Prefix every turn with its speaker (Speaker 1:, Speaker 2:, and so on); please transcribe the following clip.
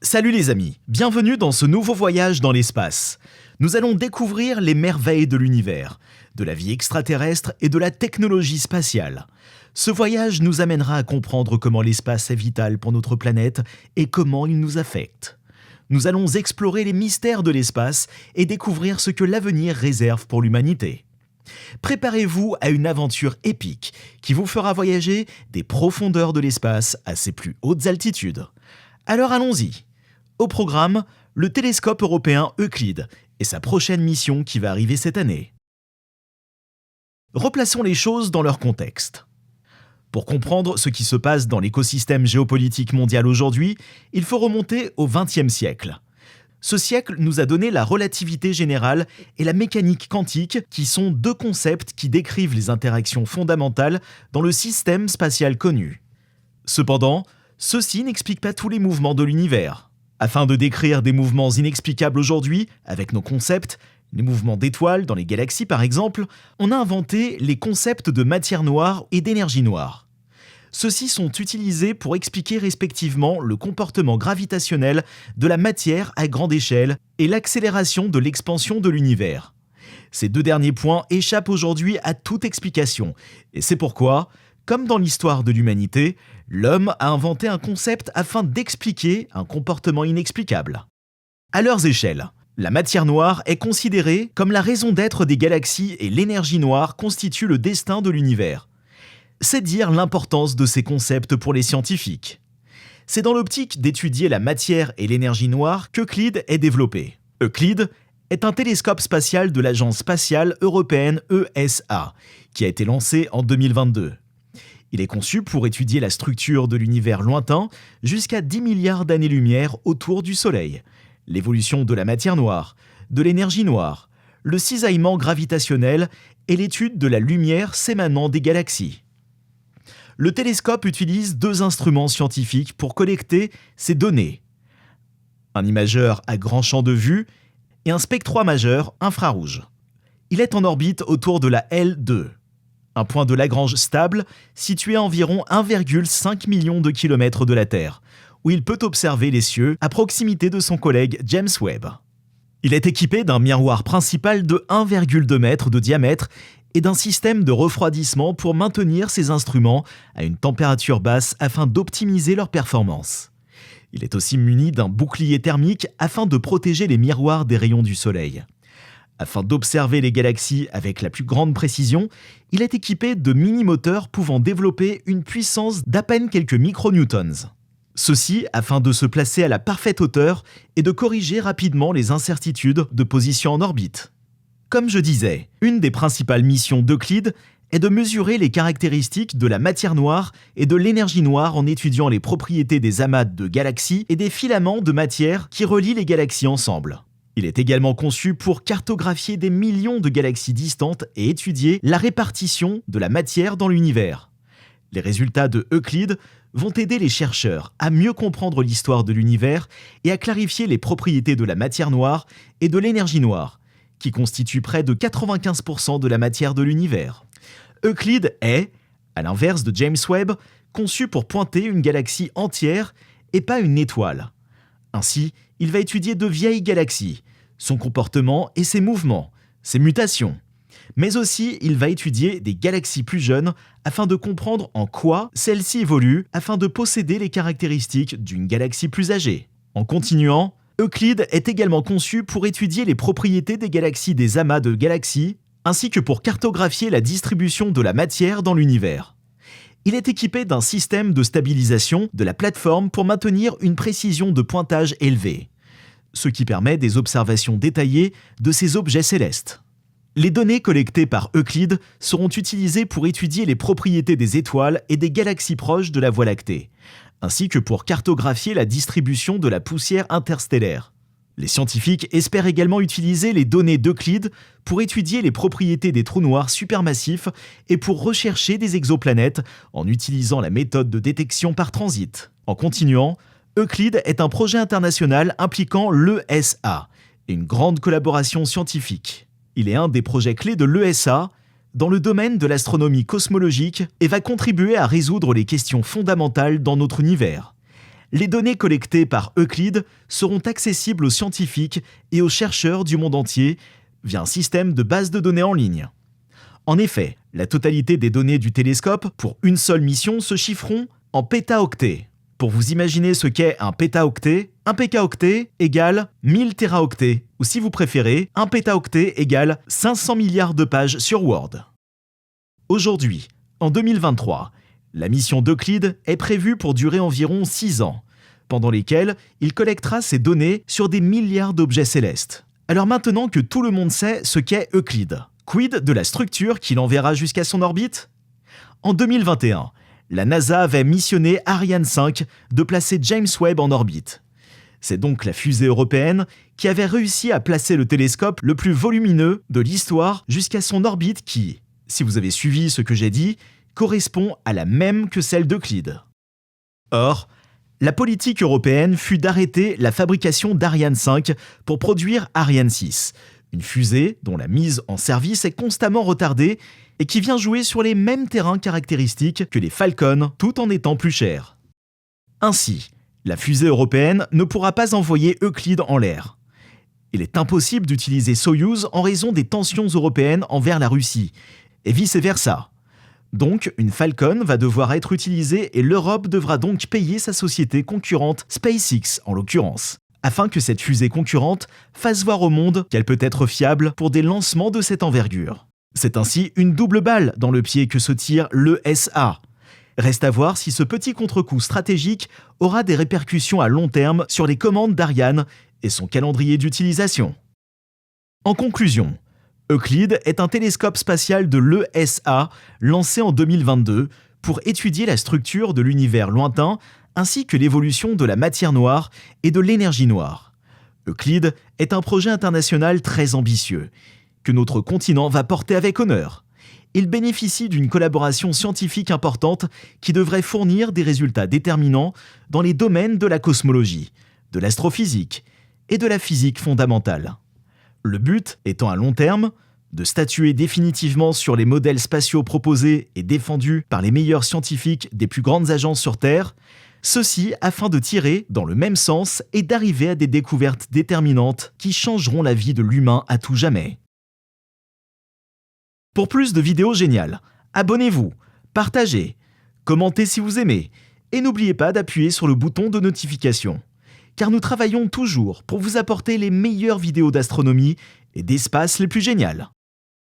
Speaker 1: Salut les amis, bienvenue dans ce nouveau voyage dans l'espace. Nous allons découvrir les merveilles de l'univers, de la vie extraterrestre et de la technologie spatiale. Ce voyage nous amènera à comprendre comment l'espace est vital pour notre planète et comment il nous affecte. Nous allons explorer les mystères de l'espace et découvrir ce que l'avenir réserve pour l'humanité. Préparez-vous à une aventure épique qui vous fera voyager des profondeurs de l'espace à ses plus hautes altitudes. Alors allons-y. Au programme, le télescope européen Euclide et sa prochaine mission qui va arriver cette année. Replaçons les choses dans leur contexte. Pour comprendre ce qui se passe dans l'écosystème géopolitique mondial aujourd'hui, il faut remonter au XXe siècle. Ce siècle nous a donné la relativité générale et la mécanique quantique, qui sont deux concepts qui décrivent les interactions fondamentales dans le système spatial connu. Cependant, ceci n'explique pas tous les mouvements de l'univers. Afin de décrire des mouvements inexplicables aujourd'hui, avec nos concepts, les mouvements d'étoiles dans les galaxies par exemple, on a inventé les concepts de matière noire et d'énergie noire. Ceux-ci sont utilisés pour expliquer respectivement le comportement gravitationnel de la matière à grande échelle et l'accélération de l'expansion de l'univers. Ces deux derniers points échappent aujourd'hui à toute explication, et c'est pourquoi, comme dans l'histoire de l'humanité, l'homme a inventé un concept afin d'expliquer un comportement inexplicable. À leurs échelles, la matière noire est considérée comme la raison d'être des galaxies et l'énergie noire constitue le destin de l'univers. C'est dire l'importance de ces concepts pour les scientifiques. C'est dans l'optique d'étudier la matière et l'énergie noire qu'Euclide est développé. Euclide est un télescope spatial de l'Agence spatiale européenne ESA, qui a été lancé en 2022. Il est conçu pour étudier la structure de l'univers lointain jusqu'à 10 milliards d'années-lumière autour du Soleil, l'évolution de la matière noire, de l'énergie noire, le cisaillement gravitationnel et l'étude de la lumière s'émanant des galaxies. Le télescope utilise deux instruments scientifiques pour collecter ces données. Un imageur à grand champ de vue et un spectromageur infrarouge. Il est en orbite autour de la L2. Un point de Lagrange stable situé à environ 1,5 million de kilomètres de la Terre, où il peut observer les cieux à proximité de son collègue James Webb. Il est équipé d'un miroir principal de 1,2 mètre de diamètre et d'un système de refroidissement pour maintenir ses instruments à une température basse afin d'optimiser leur performance. Il est aussi muni d'un bouclier thermique afin de protéger les miroirs des rayons du Soleil. Afin d'observer les galaxies avec la plus grande précision, il est équipé de mini-moteurs pouvant développer une puissance d'à peine quelques micronewtons. Ceci afin de se placer à la parfaite hauteur et de corriger rapidement les incertitudes de position en orbite. Comme je disais, une des principales missions d'Euclide est de mesurer les caractéristiques de la matière noire et de l'énergie noire en étudiant les propriétés des amas de galaxies et des filaments de matière qui relient les galaxies ensemble. Il est également conçu pour cartographier des millions de galaxies distantes et étudier la répartition de la matière dans l'univers. Les résultats de Euclide vont aider les chercheurs à mieux comprendre l'histoire de l'univers et à clarifier les propriétés de la matière noire et de l'énergie noire, qui constituent près de 95% de la matière de l'univers. Euclide est, à l'inverse de James Webb, conçu pour pointer une galaxie entière et pas une étoile. Ainsi, il va étudier de vieilles galaxies, son comportement et ses mouvements, ses mutations. Mais aussi, il va étudier des galaxies plus jeunes afin de comprendre en quoi celles-ci évoluent afin de posséder les caractéristiques d'une galaxie plus âgée. En continuant, Euclide est également conçu pour étudier les propriétés des galaxies des amas de galaxies, ainsi que pour cartographier la distribution de la matière dans l'univers. Il est équipé d'un système de stabilisation de la plateforme pour maintenir une précision de pointage élevée, ce qui permet des observations détaillées de ces objets célestes. Les données collectées par Euclide seront utilisées pour étudier les propriétés des étoiles et des galaxies proches de la Voie lactée, ainsi que pour cartographier la distribution de la poussière interstellaire. Les scientifiques espèrent également utiliser les données d'Euclide pour étudier les propriétés des trous noirs supermassifs et pour rechercher des exoplanètes en utilisant la méthode de détection par transit. En continuant, Euclide est un projet international impliquant l'ESA et une grande collaboration scientifique. Il est un des projets clés de l'ESA dans le domaine de l'astronomie cosmologique et va contribuer à résoudre les questions fondamentales dans notre univers. Les données collectées par Euclid seront accessibles aux scientifiques et aux chercheurs du monde entier via un système de base de données en ligne. En effet, la totalité des données du télescope pour une seule mission se chiffreront en pétaoctets. Pour vous imaginer ce qu'est un pétaoctet égale 1000 téraoctets, ou si vous préférez, un pétaoctet égale 500 milliards de pages sur Word. Aujourd'hui, en 2023, la mission d'Euclid est prévue pour durer environ 6 ans, pendant lesquels il collectera ces données sur des milliards d'objets célestes. Alors maintenant que tout le monde sait ce qu'est Euclid, quid de la structure qui l'enverra jusqu'à son orbite ? En 2021, la NASA avait missionné Ariane 5 de placer James Webb en orbite. C'est donc la fusée européenne qui avait réussi à placer le télescope le plus volumineux de l'histoire jusqu'à son orbite qui, si vous avez suivi ce que j'ai dit, correspond à la même que celle d'Euclid. Or, la politique européenne fut d'arrêter la fabrication d'Ariane 5 pour produire Ariane 6, une fusée dont la mise en service est constamment retardée et qui vient jouer sur les mêmes terrains caractéristiques que les Falcon tout en étant plus chère. Ainsi, la fusée européenne ne pourra pas envoyer Euclid en l'air. Il est impossible d'utiliser Soyouz en raison des tensions européennes envers la Russie, et vice-versa. Donc, une Falcon va devoir être utilisée et l'Europe devra donc payer sa société concurrente, SpaceX en l'occurrence, afin que cette fusée concurrente fasse voir au monde qu'elle peut être fiable pour des lancements de cette envergure. C'est ainsi une double balle dans le pied que se tire l'ESA. Reste à voir si ce petit contre-coup stratégique aura des répercussions à long terme sur les commandes d'Ariane et son calendrier d'utilisation. En conclusion, Euclid est un télescope spatial de l'ESA lancé en 2022 pour étudier la structure de l'univers lointain ainsi que l'évolution de la matière noire et de l'énergie noire. Euclid est un projet international très ambitieux que notre continent va porter avec honneur. Il bénéficie d'une collaboration scientifique importante qui devrait fournir des résultats déterminants dans les domaines de la cosmologie, de l'astrophysique et de la physique fondamentale. Le but étant à long terme de statuer définitivement sur les modèles spatiaux proposés et défendus par les meilleurs scientifiques des plus grandes agences sur Terre, ceci afin de tirer dans le même sens et d'arriver à des découvertes déterminantes qui changeront la vie de l'humain à tout jamais. Pour plus de vidéos géniales, abonnez-vous, partagez, commentez si vous aimez et n'oubliez pas d'appuyer sur le bouton de notification. Car nous travaillons toujours pour vous apporter les meilleures vidéos d'astronomie et d'espace les plus géniales.